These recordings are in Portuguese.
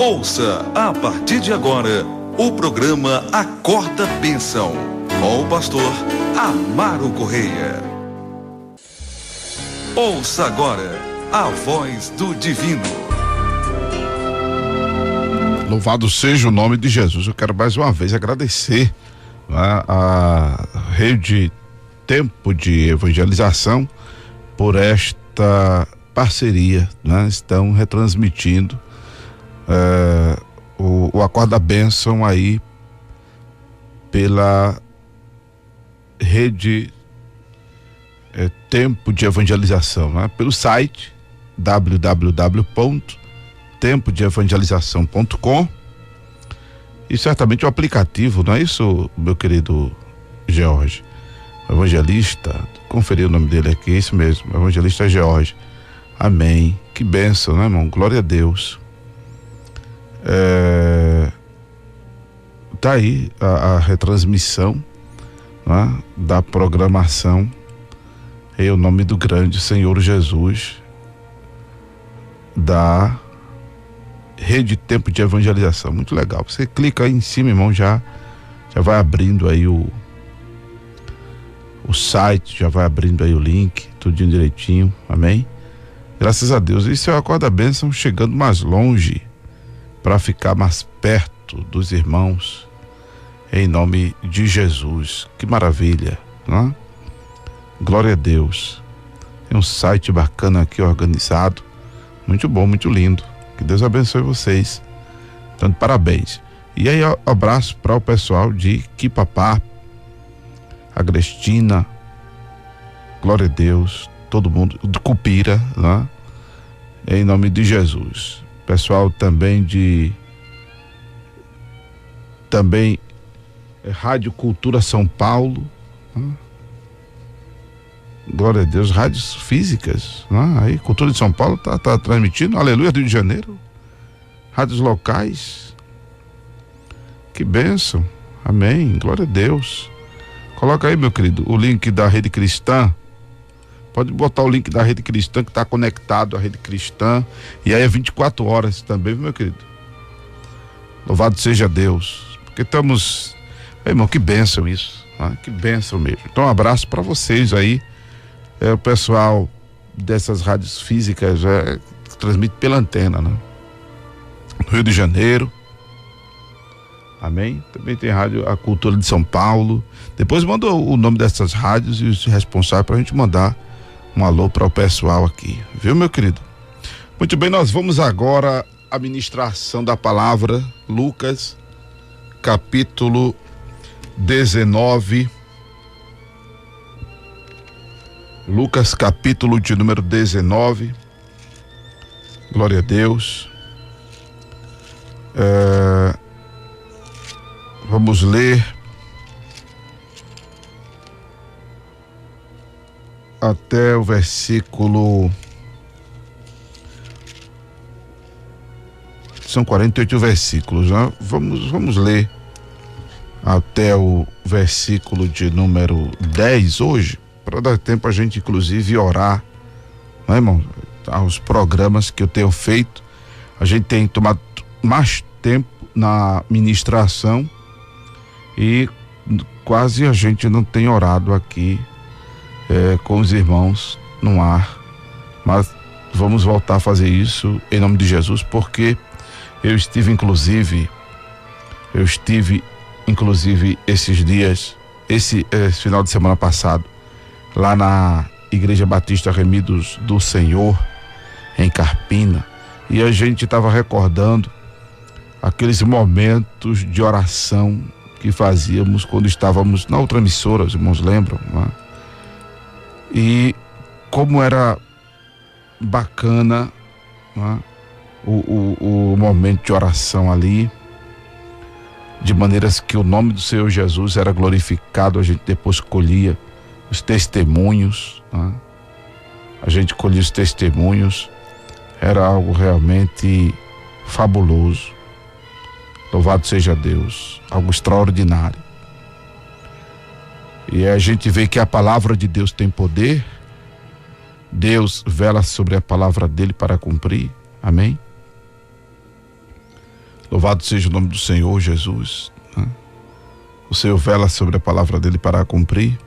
Ouça a partir de agora o programa Acorda Bênção, com o pastor Amaro Correia. Ouça agora a voz do divino. Louvado seja o nome de Jesus. Eu quero mais uma vez agradecer a Rede Tempo de Evangelização por esta parceria, né? Estão retransmitindo o Acorda Bênção aí pela Rede Tempo de Evangelização, né? Pelo site www.tempodeevangelização.com e certamente o aplicativo, não é isso, meu querido George? Evangelista, conferir o nome dele aqui, isso mesmo, Evangelista George. Amém. Que bênção, né, irmão? Glória a Deus. Tá aí a retransmissão, né, da programação em o nome do grande Senhor Jesus, da Rede Tempo de Evangelização. Muito legal. Você clica aí em cima, irmão, já vai abrindo aí o site, já vai abrindo aí o link, tudinho direitinho. Amém? Graças a Deus. Isso é o Acorda Bênção chegando mais longe para ficar mais perto dos irmãos, em nome de Jesus. Que maravilha, não é? Glória a Deus. Tem um site bacana aqui organizado, muito bom, muito lindo. Que Deus abençoe vocês. Então, parabéns. E aí, abraço para o pessoal de Quipapá, Agrestina, glória a Deus, todo mundo, de Cupira, né? Em nome de Jesus. Pessoal também Rádio Cultura São Paulo, né? Glória a Deus, rádios físicas, né? Aí Cultura de São Paulo tá transmitindo, aleluia, Rio de Janeiro, rádios locais, que bênção, amém, glória a Deus. Coloca aí, meu querido, o link da Rede Cristã. Pode botar o link da Rede Cristã, que está conectado à Rede Cristã, e aí é 24 horas também, meu querido. Louvado seja Deus, porque estamos, irmão, que bênção isso, né? Que bênção mesmo. Então, um abraço para vocês aí, o pessoal dessas rádios físicas, que transmite pela antena, né? No Rio de Janeiro, amém? Também tem rádio A Cultura de São Paulo. Depois manda o nome dessas rádios e os responsáveis pra gente mandar um alô para o pessoal aqui, viu, meu querido? Muito bem, nós vamos agora à ministração da palavra, Lucas, capítulo 19. Lucas, capítulo de número 19. Glória a Deus. Vamos ler até o versículo. São 48 versículos, né? Vamos ler até o versículo de número 10 hoje, para dar tempo a gente inclusive orar, né, irmão? Os programas que eu tenho feito, a gente tem tomado mais tempo na ministração e quase a gente não tem orado aqui com os irmãos no ar, mas vamos voltar a fazer isso em nome de Jesus, porque eu estive inclusive esses dias, esse final de semana passado, lá na Igreja Batista Remidos do Senhor, em Carpina, e a gente estava recordando aqueles momentos de oração que fazíamos quando estávamos na outra emissora, os irmãos lembram, né? E como era bacana, né, o momento de oração ali, de maneiras que o nome do Senhor Jesus era glorificado. A gente depois colhia os testemunhos, né? A gente colhia os testemunhos, era algo realmente fabuloso. Louvado seja Deus, algo extraordinário. E a gente vê que a palavra de Deus tem poder, Deus vela sobre a palavra dele para cumprir, amém? Louvado seja o nome do Senhor Jesus, né? O Senhor vela sobre a palavra dele para cumprir.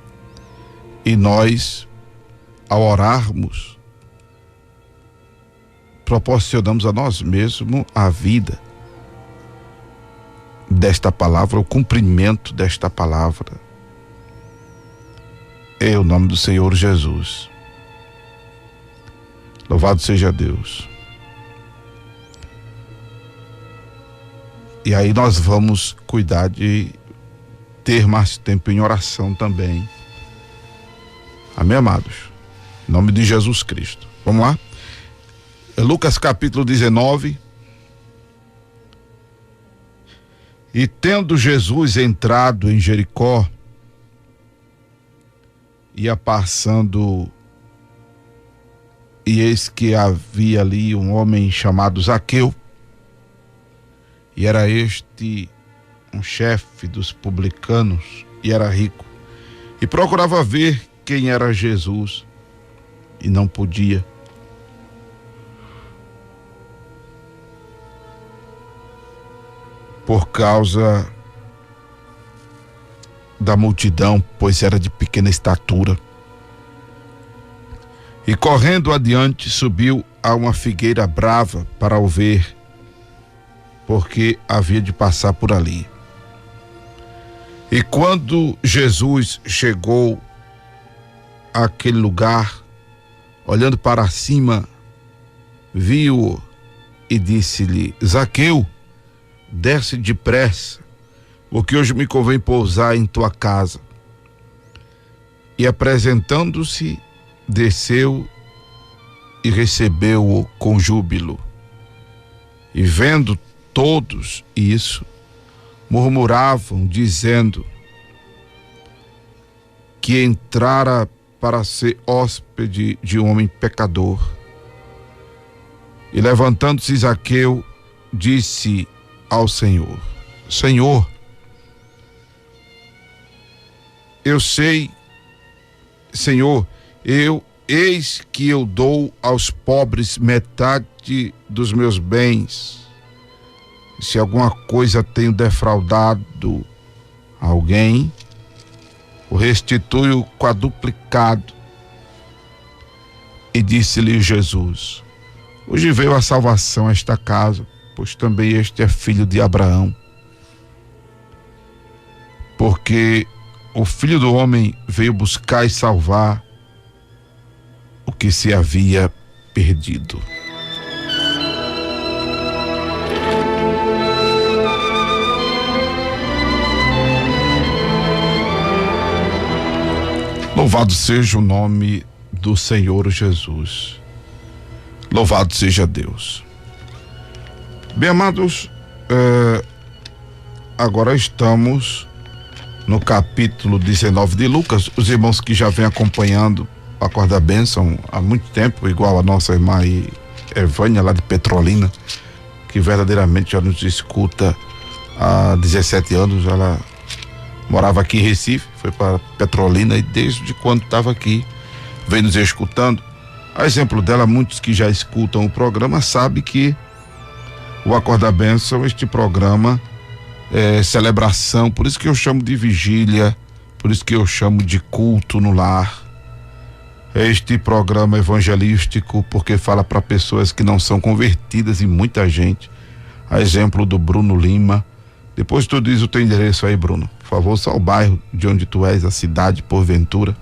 E nós, ao orarmos, proporcionamos a nós mesmos a vida desta palavra, o cumprimento desta palavra. É o nome do Senhor Jesus. Louvado seja Deus. E aí nós vamos cuidar de ter mais tempo em oração também. Amém, amados? Em nome de Jesus Cristo. Vamos lá? Lucas capítulo 19. E tendo Jesus entrado em Jericó, ia passando, e eis que havia ali um homem chamado Zaqueu, e era este um chefe dos publicanos, e era rico, e procurava ver quem era Jesus, e não podia, por causa da multidão, pois era de pequena estatura. E correndo adiante, subiu a uma figueira brava para o ver, porque havia de passar por ali. E quando Jesus chegou àquele lugar, olhando para cima, viu-o e disse-lhe: Zaqueu, desce depressa, porque hoje me convém pousar em tua casa. E apresentando-se, desceu e recebeu-o com júbilo. E vendo todos isso, murmuravam, dizendo que entrara para ser hóspede de um homem pecador. E levantando-se Zaqueu, disse ao Senhor: Senhor, eu sei, Senhor, eis que eu dou aos pobres metade dos meus bens. Se alguma coisa tenho defraudado alguém, o restituo quadruplicado. E disse-lhe Jesus: hoje veio a salvação a esta casa, pois também este é filho de Abraão. Porque o Filho do Homem veio buscar e salvar o que se havia perdido. Louvado seja o nome do Senhor Jesus. Louvado seja Deus. Bem, amados, agora estamos no capítulo 19 de Lucas. Os irmãos que já vêm acompanhando a Corda Bênção há muito tempo, igual a nossa irmã aí, Evânia, lá de Petrolina, que verdadeiramente já nos escuta há 17 anos. Ela morava aqui em Recife, foi para Petrolina, e desde quando estava aqui vem nos escutando. A exemplo dela, muitos que já escutam o programa sabem que o Acorda Bênção, este programa é celebração, por isso que eu chamo de vigília, por isso que eu chamo de culto no lar. Este programa evangelístico, porque fala para pessoas que não são convertidas, e muita gente, a exemplo do Bruno Lima. Depois tu diz o teu endereço aí, Bruno, por favor, só o bairro de onde tu és, a cidade, porventura,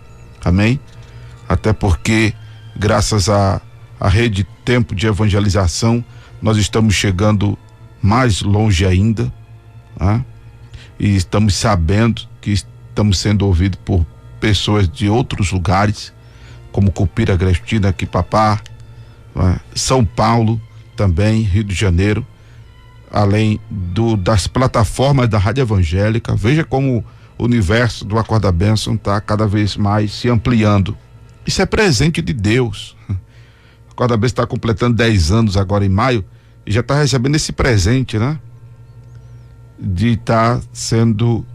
amém? Até porque, graças à rede Tempo de Evangelização, nós estamos chegando mais longe ainda, né? E estamos sabendo que estamos sendo ouvidos por pessoas de outros lugares, como Cupira, Agrestina, Quipapá, né? São Paulo também, Rio de Janeiro, além das plataformas da Rádio Evangélica. Veja como o universo do Acorda Bênção está cada vez mais se ampliando. Isso é presente de Deus. A Acorda Bênção está completando 10 anos agora em maio, e já está recebendo esse presente, né? De estar sendo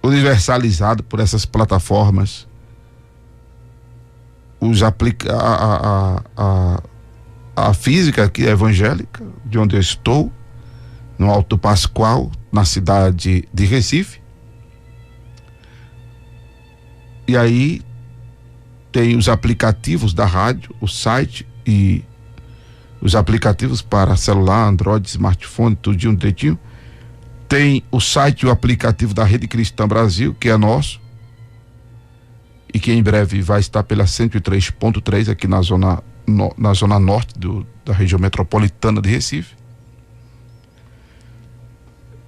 universalizado por essas plataformas. a física aqui é evangélica, de onde eu estou, no Alto Pascoal, na cidade de Recife. E aí tem os aplicativos da rádio, o site e os aplicativos para celular, Android, smartphone, tudinho direitinho. Tem o site e o aplicativo da Rede Cristã Brasil, que é nosso, e que em breve vai estar pela 103.3 aqui na zona norte da região metropolitana de Recife.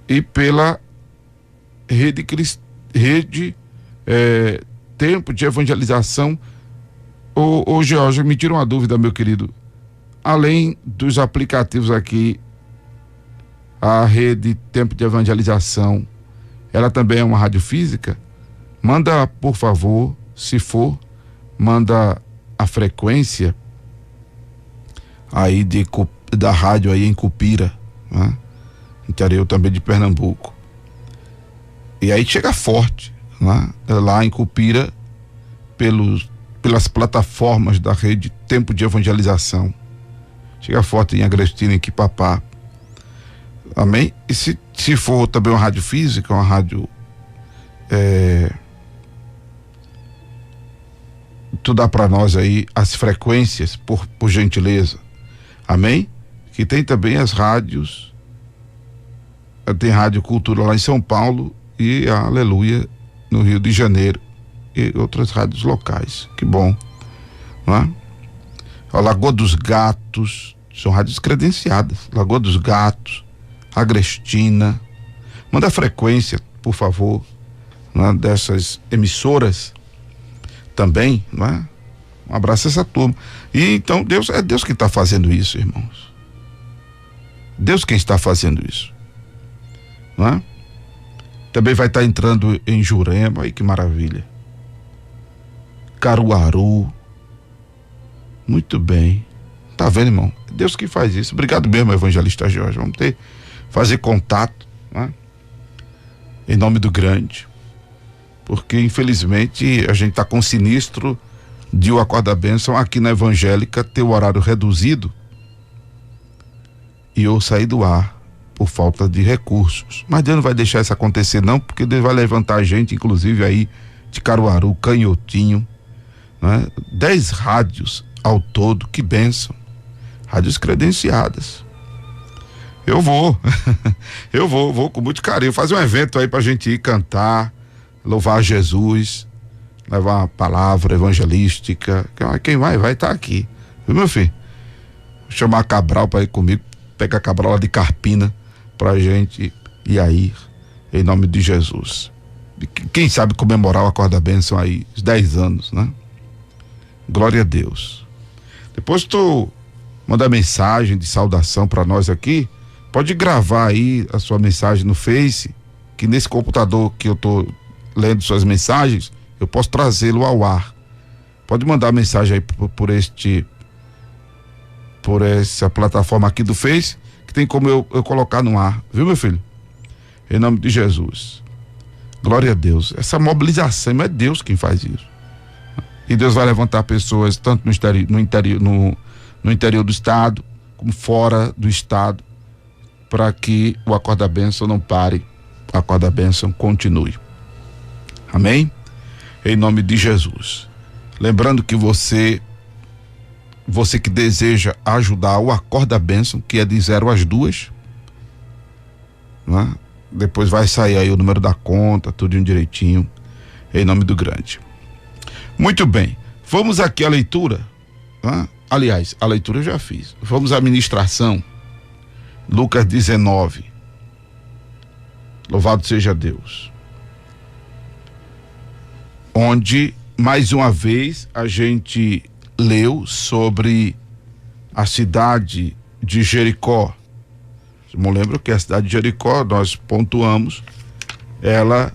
E pela rede Tempo de Evangelização. Ô George, me tira uma dúvida, meu querido. Além dos aplicativos aqui, a rede Tempo de Evangelização, ela também é uma rádio física? Manda, por favor, se for, manda a frequência aí da rádio aí em Cupira, né? Interior também de Pernambuco. E aí chega forte, né? Lá em Cupira, pelas plataformas da rede Tempo de Evangelização. Chega forte em Agrestina, em Quipapá. Amém? E se for também uma rádio física, uma rádio tu dá para nós aí as frequências, por gentileza. Amém? Que tem também as rádios, tem Rádio Cultura lá em São Paulo e Aleluia no Rio de Janeiro e outras rádios locais. Que bom, não é? A Lagoa dos Gatos, são rádios credenciadas. Lagoa dos Gatos, Agrestina. Manda a frequência, por favor, né, dessas emissoras também, não é? Um abraço a essa turma. E então é Deus que está fazendo isso, irmãos. Deus quem está fazendo isso, não é? Também vai estar entrando em Jurema, aí que maravilha. Caruaru. Muito bem. Tá vendo, irmão? É Deus que faz isso. Obrigado mesmo, evangelista Jorge. Vamos fazer contato, né? Em nome do grande. Porque infelizmente a gente tá com sinistro de o Acorda Bênção aqui na Evangélica ter o horário reduzido e eu sair do ar por falta de recursos. Mas Deus não vai deixar isso acontecer não, porque Deus vai levantar a gente, inclusive aí de Caruaru, Canhotinho, né? 10 rádios ao todo, que bênção. Rádios credenciadas. Eu vou com muito carinho, fazer um evento aí pra gente ir cantar, louvar Jesus, levar uma palavra evangelística. Quem vai estar aqui, viu, meu filho? Vou chamar a Cabral para ir comigo, pegar a Cabral lá de Carpina pra gente ir aí, em nome de Jesus. Quem sabe comemorar o Acorda Bênção aí, os 10 anos, né? Glória a Deus. Depois tu manda mensagem de saudação para nós aqui, pode gravar aí a sua mensagem no Face, que nesse computador que eu tô lendo suas mensagens, eu posso trazê-lo ao ar. Pode mandar mensagem aí por essa plataforma aqui do Face, que tem como eu colocar no ar, viu, meu filho? Em nome de Jesus. Glória a Deus. Essa mobilização, é Deus quem faz isso. E Deus vai levantar pessoas tanto no interior do estado, como fora do estado, para que o Acorda Bênção não pare, o Acorda Bênção continue. Amém? Em nome de Jesus. Lembrando que você que deseja ajudar o Acorda Bênção, que é de 0 às 2, né? Depois vai sair aí o número da conta, tudo direitinho, em nome do grande. Muito bem, vamos aqui à leitura, né? Aliás, a leitura eu já fiz. Vamos à ministração. Lucas 19. Louvado seja Deus. Onde, mais uma vez, a gente leu sobre a cidade de Jericó. Eu me lembro que a cidade de Jericó, nós pontuamos, ela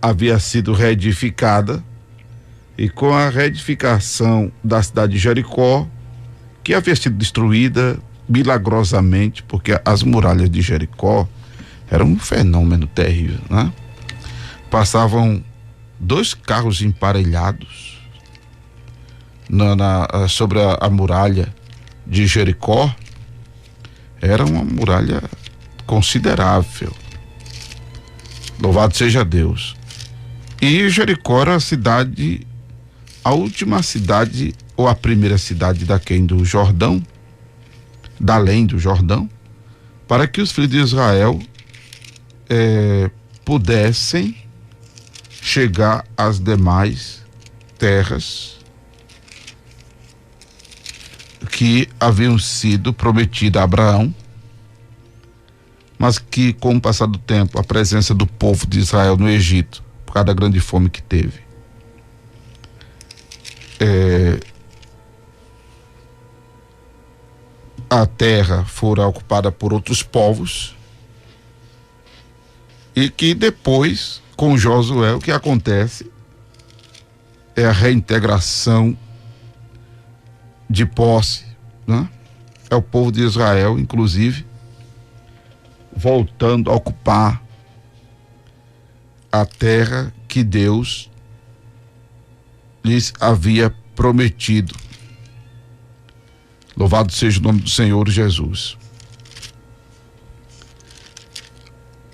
havia sido reedificada, e com a reedificação da cidade de Jericó, que havia sido destruída milagrosamente, porque as muralhas de Jericó eram um fenômeno terrível, né? Passavam 2 carros emparelhados sobre a muralha de Jericó, era uma muralha considerável. Louvado seja Deus. E Jericó era a última cidade, ou a primeira cidade do Jordão, da além do Jordão, para que os filhos de Israel pudessem chegar às demais terras que haviam sido prometidas a Abraão, mas que, com o passar do tempo, a presença do povo de Israel no Egito, por causa da grande fome que teve, a terra fora ocupada por outros povos, e que depois, com Josué, o que acontece é a reintegração de posse, né? É o povo de Israel, inclusive, voltando a ocupar a terra que Deus lhes havia prometido. Louvado seja o nome do Senhor Jesus.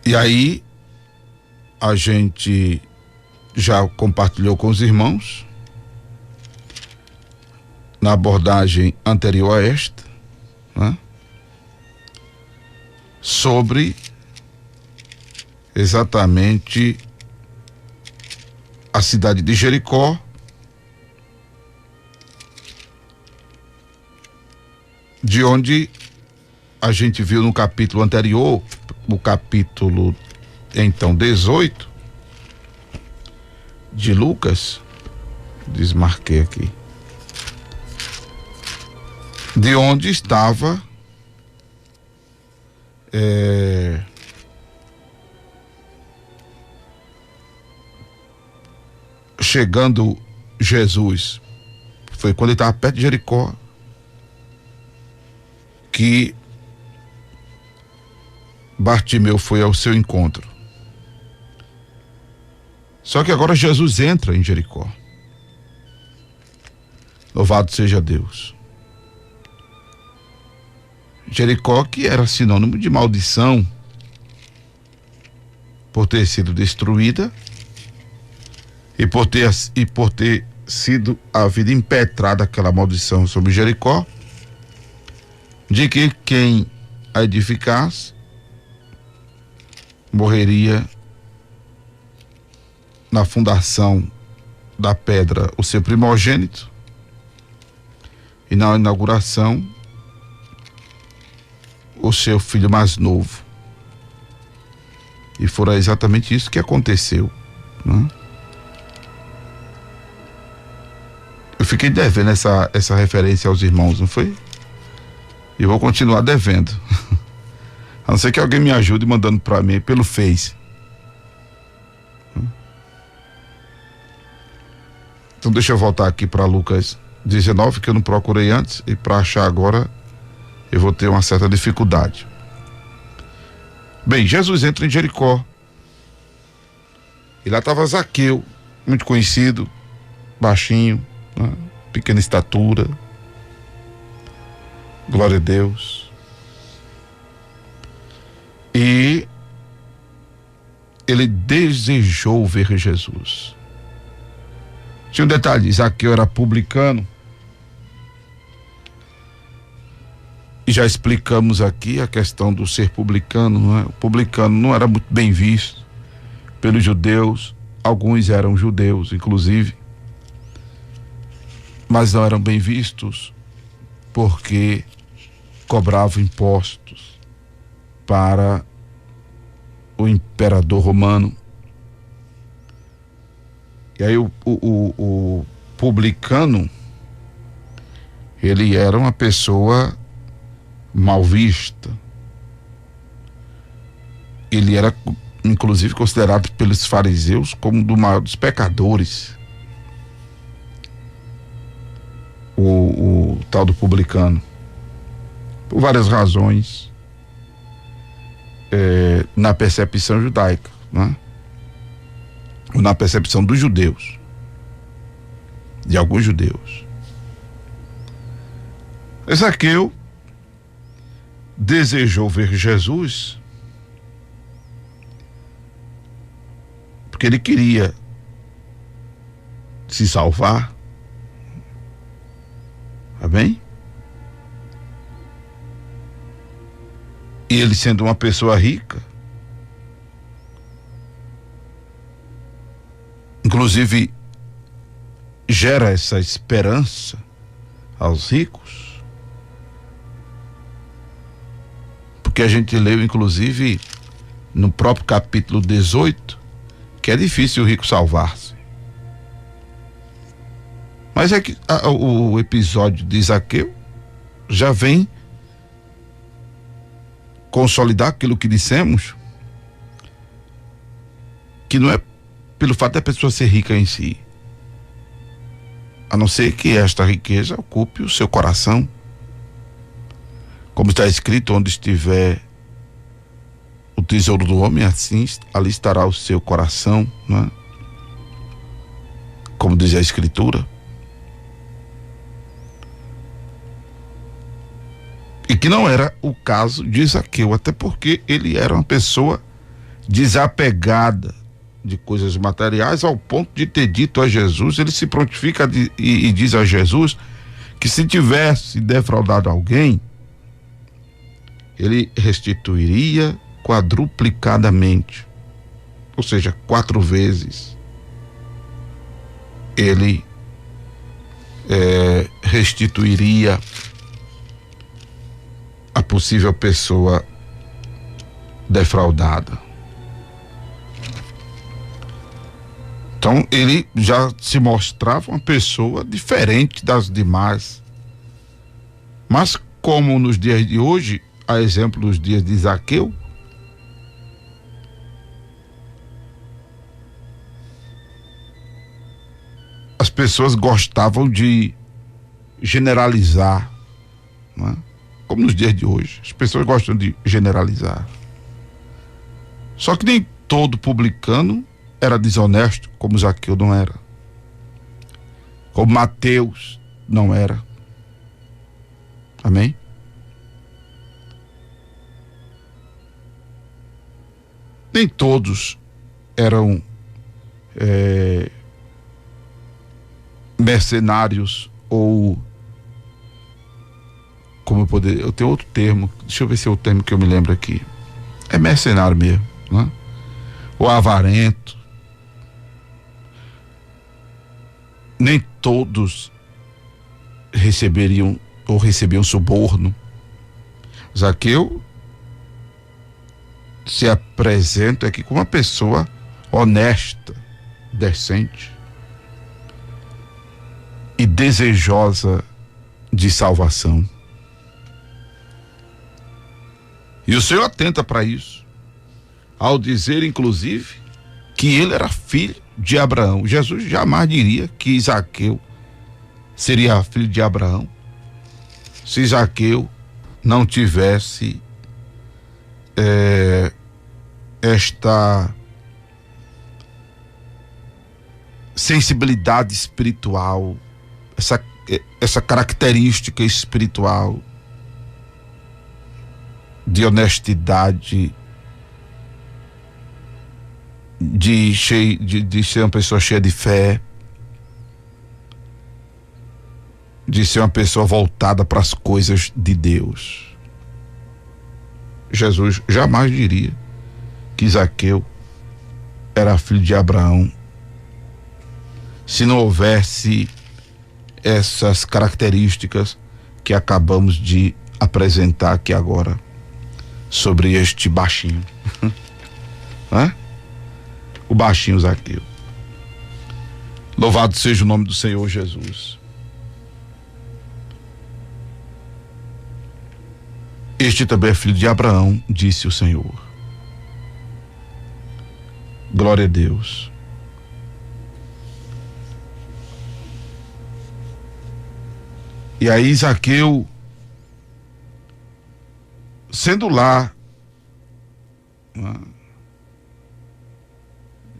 E aí, a gente já compartilhou com os irmãos, na abordagem anterior a esta, né, sobre exatamente a cidade de Jericó, de onde a gente viu no capítulo anterior, o capítulo então 18 de Lucas, desmarquei aqui, de onde estava chegando Jesus. Foi quando ele estava perto de Jericó que Bartimeu foi ao seu encontro. Só que agora Jesus entra em Jericó. Louvado seja Deus. Jericó, que era sinônimo de maldição por ter sido destruída e por ter sido a vida impetrada aquela maldição sobre Jericó, de que quem a edificasse morreria na fundação da pedra o seu primogênito, e na inauguração o seu filho mais novo. E foi exatamente isso que aconteceu, né? Eu fiquei devendo essa referência aos irmãos, não foi? E vou continuar devendo. A não ser que alguém me ajude mandando para mim pelo Face. Então deixa eu voltar aqui para Lucas 19, que eu não procurei antes, e para achar agora eu vou ter uma certa dificuldade. Bem, Jesus entra em Jericó. E lá estava Zaqueu, muito conhecido, baixinho, né? Pequena estatura. Glória a Deus. E ele desejou ver Jesus. Tinha um detalhe: Zaqueu era publicano. E já explicamos aqui a questão do ser publicano, não é? O publicano não era muito bem visto pelos judeus. Alguns eram judeus, inclusive, mas não eram bem vistos porque cobravam impostos para o imperador romano. E aí o publicano, ele era uma pessoa mal vista. Ele era inclusive considerado pelos fariseus como um dos maiores pecadores, o tal do publicano, por várias razões, na percepção judaica, né? Ou na percepção dos judeus, de alguns judeus. Zaqueu desejou ver Jesus porque ele queria se salvar. Amém? E ele, sendo uma pessoa rica, inclusive gera essa esperança aos ricos, porque a gente leu inclusive no próprio capítulo 18 que é difícil o rico salvar-se. Mas é que o episódio de Zaqueu já vem consolidar aquilo que dissemos, que não é pelo fato da pessoa ser rica em si, a não ser que esta riqueza ocupe o seu coração, como está escrito: onde estiver o tesouro do homem, assim ali estará o seu coração, não é? Como diz a Escritura. E que não era o caso de Zaqueu, até porque ele era uma pessoa desapegada de coisas materiais, ao ponto de ter dito a Jesus, ele se prontifica e diz a Jesus que se tivesse defraudado alguém, ele restituiria quadruplicadamente, ou seja, 4 vezes ele restituiria a possível pessoa defraudada. Então ele já se mostrava uma pessoa diferente das demais. Mas como nos dias de hoje, a exemplo dos dias de Zaqueu, as pessoas gostavam de generalizar, não é? Como nos dias de hoje, as pessoas gostam de generalizar. Só que nem todo publicano era desonesto, como Zaqueu não era, como Mateus não era. Amém? Nem todos eram mercenários, ou como eu tenho outro termo, deixa eu ver se é o termo que eu me lembro aqui, é mercenário mesmo, né? Ou avarento. Nem todos recebiam suborno. Zaqueu se apresenta aqui como uma pessoa honesta, decente e desejosa de salvação. E o Senhor atenta para isso, ao dizer inclusive que ele era filho de Abraão. Jesus jamais diria que Zaqueu seria filho de Abraão se Zaqueu não tivesse esta sensibilidade espiritual, essa característica espiritual de honestidade, de ser uma pessoa cheia de fé, de ser uma pessoa voltada para as coisas de Deus. Jesus jamais diria que Zaqueu era filho de Abraão se não houvesse essas características que acabamos de apresentar aqui agora sobre este baixinho. O baixinho Zaqueu. Louvado seja o nome do Senhor Jesus. Este também é filho de Abraão, disse o Senhor. Glória a Deus. E aí Zaqueu, sendo lá,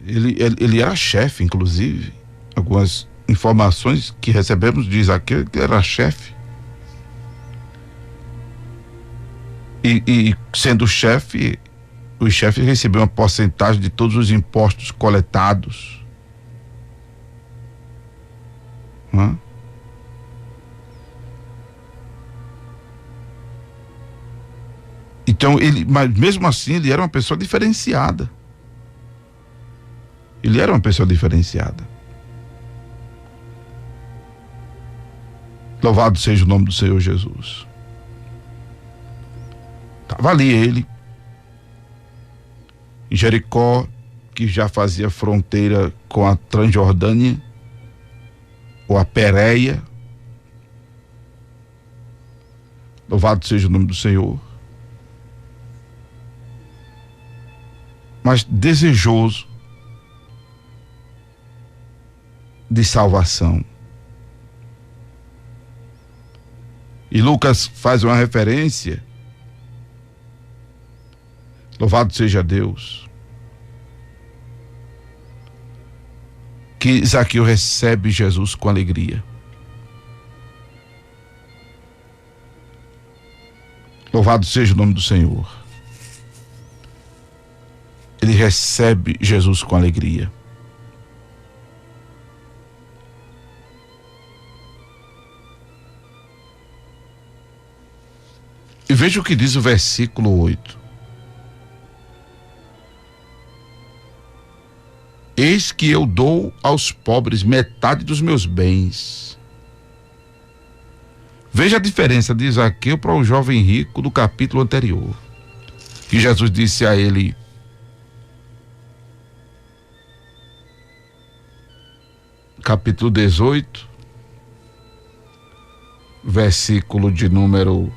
ele era chefe, inclusive. Algumas informações que recebemos de Zaqueu, que era chefe. E sendo chefe, os chefes recebiam uma porcentagem de todos os impostos coletados. Hã? Então, mas mesmo assim, ele era uma pessoa diferenciada. Ele era uma pessoa diferenciada. Louvado seja o nome do Senhor Jesus. Estava ali ele, em Jericó, que já fazia fronteira com a Transjordânia, ou a Pérea. Louvado seja o nome do Senhor. Mas desejoso de salvação. E Lucas faz uma referência. Louvado seja Deus. Que Zaqueu recebe Jesus com alegria. Louvado seja o nome do Senhor. Ele recebe Jesus com alegria. E veja o que diz o versículo 8. Eis que eu dou aos pobres metade dos meus bens. Veja a diferença de Zaqueu para o jovem rico do capítulo anterior. Que Jesus disse a ele: capítulo 18, versículo de número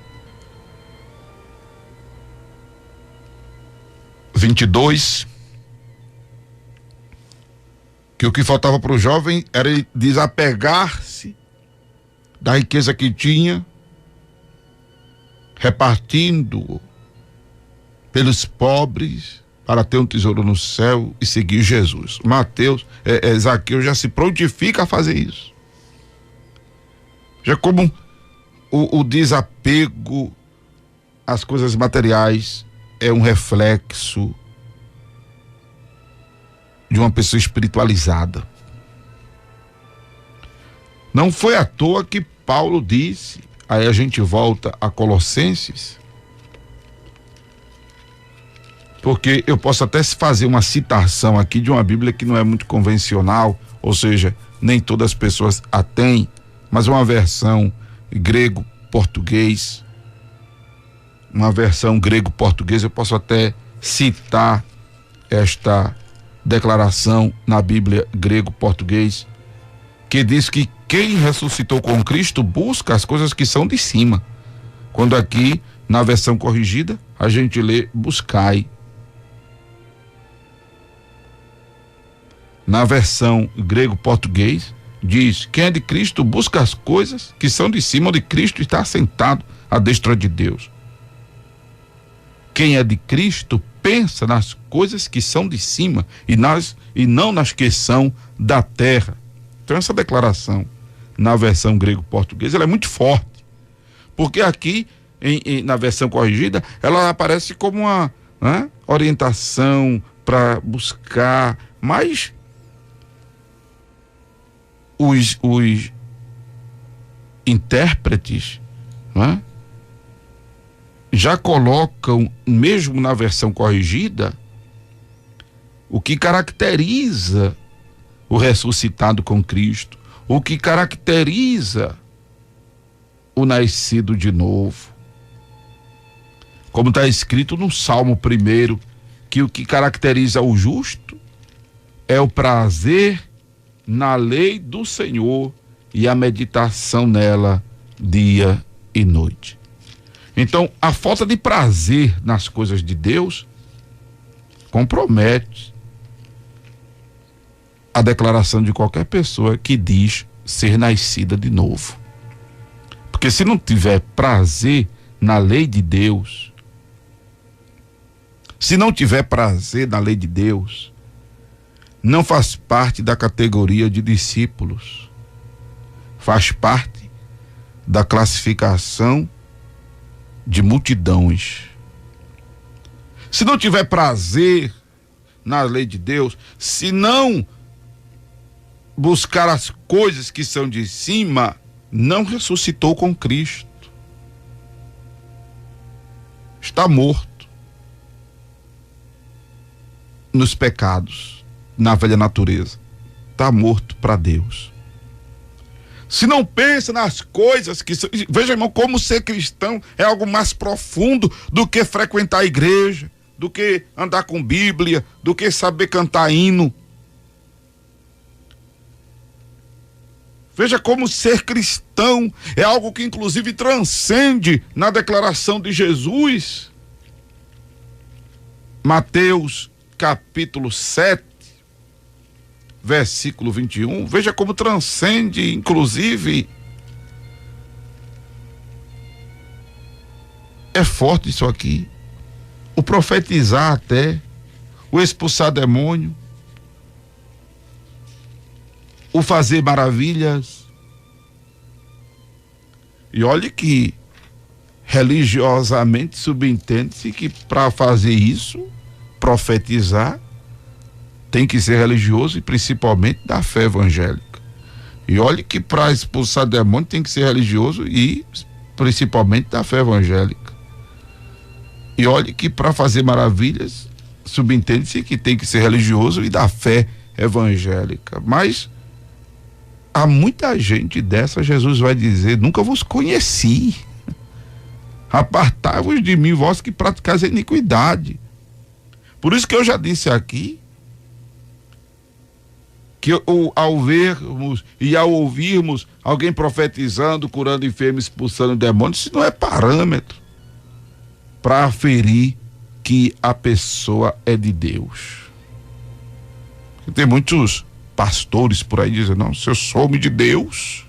22, que o que faltava para o jovem era ele desapegar-se da riqueza que tinha, repartindo pelos pobres, para ter um tesouro no céu e seguir Jesus. Zaqueu já se prontifica a fazer isso. Já como o desapego às coisas materiais é um reflexo de uma pessoa espiritualizada. Não foi à toa que Paulo disse, aí a gente volta a Colossenses, porque eu posso até fazer uma citação aqui de uma Bíblia que não é muito convencional, ou seja, nem todas as pessoas a têm, mas uma versão grego-português, eu posso até citar esta declaração na Bíblia grego-português, que diz que quem ressuscitou com Cristo busca as coisas que são de cima, quando aqui, na versão corrigida, a gente lê buscai. Na versão grego-português, diz: quem é de Cristo busca as coisas que são de cima, onde Cristo está assentado à destra de Deus. Quem é de Cristo pensa nas coisas que são de cima e não nas que são da terra. Então essa declaração, na versão grego-portuguesa, ela é muito forte, porque aqui, na versão corrigida, ela aparece como uma orientação para buscar, mas os intérpretes já colocam, mesmo na versão corrigida, o que caracteriza o ressuscitado com Cristo, o que caracteriza o nascido de novo. Como está escrito no Salmo 1, que o que caracteriza o justo é o prazer na lei do Senhor e a meditação nela dia e noite. Então, a falta de prazer nas coisas de Deus compromete a declaração de qualquer pessoa que diz ser nascida de novo. Porque se não tiver prazer na lei de Deus, se não tiver prazer na lei de Deus, não faz parte da categoria de discípulos, faz parte da classificação de multidões. se não tiver prazer na lei de Deus, se não buscar as coisas que são de cima, não ressuscitou com Cristo. Está morto nos pecados, na velha natureza. Está morto para Deus. Se não pensa nas coisas que são... Veja, irmão, como ser cristão é algo mais profundo do que frequentar a igreja, do que andar com Bíblia, do que saber cantar hino. Veja como ser cristão é algo que inclusive transcende na declaração de Jesus. Mateus capítulo 7, versículo 21. Veja como transcende, inclusive. É forte isso aqui. O profetizar até, o expulsar demônio, o fazer maravilhas. E olhe que religiosamente subentende-se que para fazer isso, profetizar, tem que ser religioso e principalmente da fé evangélica. E olhe que para expulsar demônio tem que ser religioso e principalmente da fé evangélica. E olhe que para fazer maravilhas subentende-se que tem que ser religioso e da fé evangélica. Mas há muita gente dessa, Jesus vai dizer: nunca vos conheci. Apartai-vos de mim, vós que praticais a iniquidade. Por isso que eu já disse aqui que ao vermos e ao ouvirmos alguém profetizando, curando enfermos, expulsando demônios, isso não é parâmetro para aferir que a pessoa é de Deus. Tem muitos pastores por aí dizendo: não, se eu sou homem de Deus,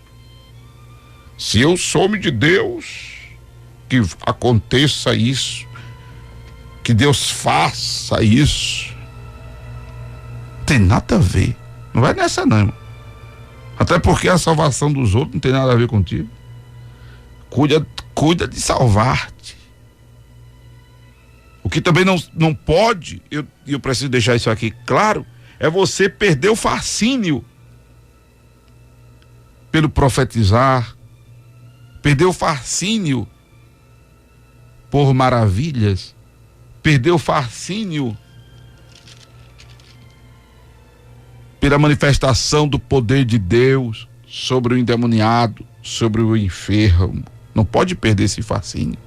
se eu sou homem de Deus, que aconteça isso, que Deus faça isso. Não tem nada a ver. Não vai nessa não, irmão. Até porque a salvação dos outros não tem nada a ver contigo. Cuida de salvar-te. O que também não pode, eu preciso deixar isso aqui claro, é você perder o fascínio pelo profetizar, perder o fascínio por maravilhas, perder o fascínio pela manifestação do poder de Deus sobre o endemoniado, sobre o enfermo. Não pode perder esse fascínio.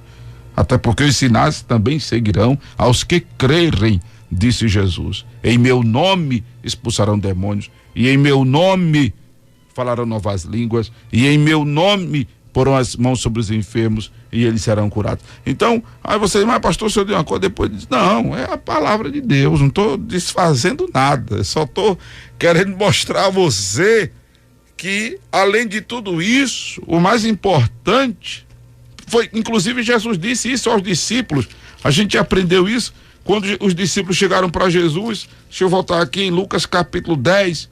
Até porque os sinais também seguirão aos que crerem, disse Jesus. Em meu nome expulsarão demônios, e em meu nome falarão novas línguas, e em meu nome porão as mãos sobre os enfermos e eles serão curados. Então, aí você diz: mas pastor, o senhor deu uma coisa, depois diz: não, é a palavra de Deus, não estou desfazendo nada, só estou querendo mostrar a você que, além de tudo isso, o mais importante foi, inclusive Jesus disse isso aos discípulos, a gente aprendeu isso quando os discípulos chegaram para Jesus. Deixa eu voltar aqui em Lucas capítulo 10,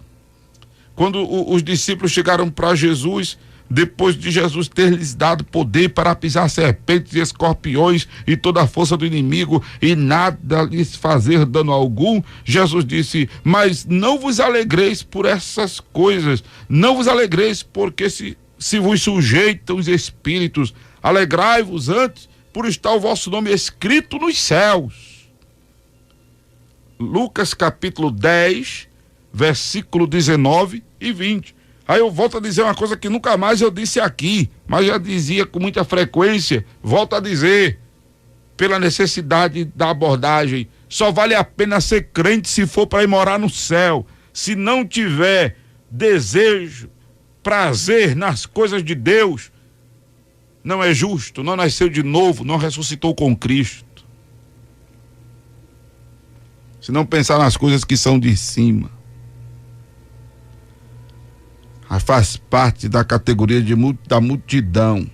quando os discípulos chegaram para Jesus, depois de Jesus ter lhes dado poder para pisar serpentes e escorpiões e toda a força do inimigo e nada lhes fazer dano algum, Jesus disse: mas não vos alegreis por essas coisas, não vos alegreis porque se vos sujeitam os espíritos, alegrai-vos antes por estar o vosso nome escrito nos céus. Lucas capítulo 10, versículo 19 e 20. Aí eu volto a dizer uma coisa que nunca mais eu disse aqui, mas já dizia com muita frequência, volto a dizer, pela necessidade da abordagem: só vale a pena ser crente se for para ir morar no céu. Se não tiver desejo, prazer nas coisas de Deus, não é justo, não nasceu de novo, não ressuscitou com Cristo. Se não pensar nas coisas que são de cima, faz parte da categoria da multidão.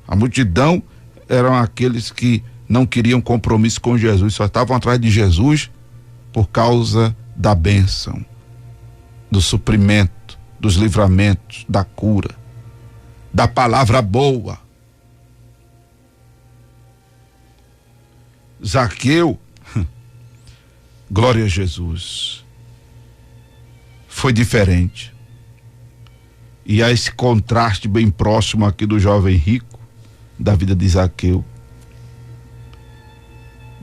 A multidão eram aqueles que não queriam compromisso com Jesus, só estavam atrás de Jesus por causa da bênção, do suprimento, dos livramentos, da cura, da palavra boa. Zaqueu Glória a Jesus. Foi diferente. E há esse contraste bem próximo aqui do jovem rico, da vida de Zaqueu,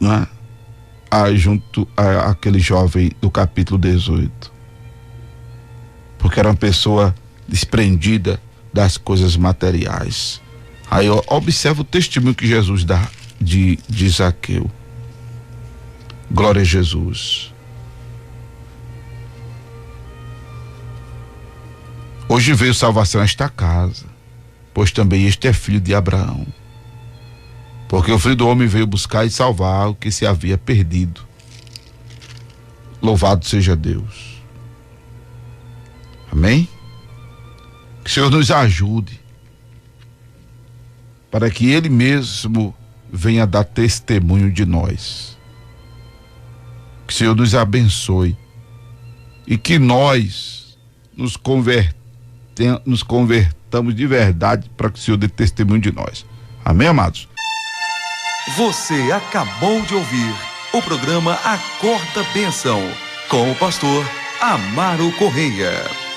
não é? Junto àquele jovem do capítulo 18. Porque era uma pessoa desprendida das coisas materiais. Aí observa o testemunho que Jesus dá de Zaqueu. Glória a Jesus. Hoje veio salvação a esta casa, pois também este é filho de Abraão. Porque o Filho do Homem veio buscar e salvar o que se havia perdido. Louvado seja Deus. Amém? Que o Senhor nos ajude, para que Ele mesmo venha dar testemunho de nós. Que o Senhor nos abençoe e que nós nos convertamos de verdade, para que o Senhor dê testemunho de nós. Amém, amados? Você acabou de ouvir o programa Acorda Bênção, com o pastor Amaro Correia.